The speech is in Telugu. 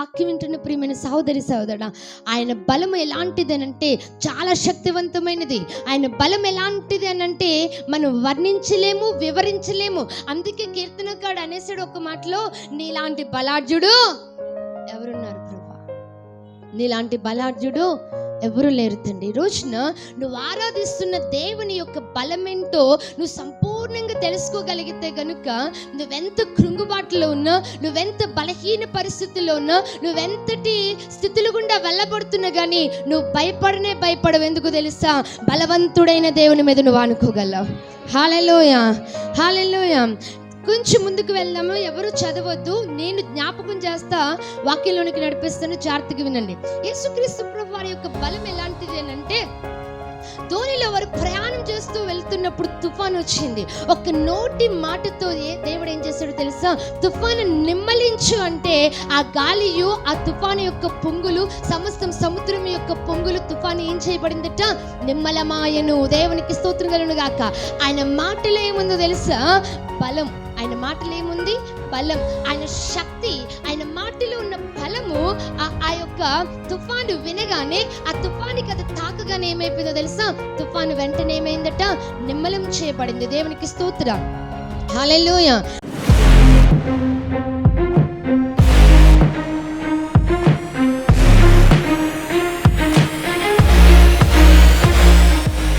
వాక్యం వింటున్న ప్రియమైన సహోదరి సహోదరుడా, ఆయన బలం ఎలాంటిది అనంటే చాలా శక్తివంతమైనది. ఆయన బలం ఎలాంటిది అనంటే మనం వర్ణించలేము, వివరించలేము. అందుకే కీర్తనకాడు అనేసాడు ఒక మాటలో, నీలాంటి బలాఢ్యుడు ఎవరున్నారు ప్రభా, నీలాంటి బలాఢ్యుడు ఎవరు లేరు తండ్రి. ఈ రోజున నువ్వు ఆరాధిస్తున్న దేవుని యొక్క బలమేంటో నువ్వు సంపూర్ణంగా తెలుసుకోగలిగితే గనుక, నువ్వెంత కృంగుబాటులో ఉన్నా, నువ్వెంత బలహీన పరిస్థితుల్లో ఉన్నా, నువ్వెంతటి స్థితులు గుండా వెళ్ళబడుతున్నా కానీ నువ్వు భయపడవు. ఎందుకు తెలుసా? బలవంతుడైన దేవుని మీద నువ్వు అనుకోగలవు. హల్లెలూయా, హల్లెలూయా. కొంచెం ముందుకు వెళ్దాము. ఎవరు చదవద్దు, నేను జ్ఞాపకం చేస్తా, వాక్యంలోనికి నడిపిస్తాను, జాగ్రత్తగా వినండి. యేసుక్రీస్తు ప్రభు వారి యొక్క బలం ఎలాంటిది అంటే, ధోనిలో వారు ప్రయాణం చేస్తూ వెళ్తున్నప్పుడు తుఫాను వచ్చింది. ఒక నోటి మాటతో దేవుడు ఏం చేశాడో తెలుసా? తుఫాను నిమ్మలించు అంటే ఆ గాలియు, ఆ తుఫాను యొక్క పొంగులు, సమస్తం సముద్రం యొక్క పొంగులు, తుఫాను ఏం చేయబడిందట? నిమ్మలమాయను. దేవునికి స్తోత్రం కలుగును గాక. ఆయన మాటలో ఏముందో తెలుసా? బలం. ఆయన మాటలు ఏముంది? బలం. ఆయన శక్తి, ఆయన మాటలో ఉన్న బలము ఆ యొక్క తుఫాను వినగానే, ఆ తుఫానికి అది తాకగానే ఏమైపోయిందో తెలుసా? తుఫాను వెంటనే ఏమైందట? నిమ్మలం చేయబడింది. దేవునికి స్తోత్రం. హల్లెలూయా.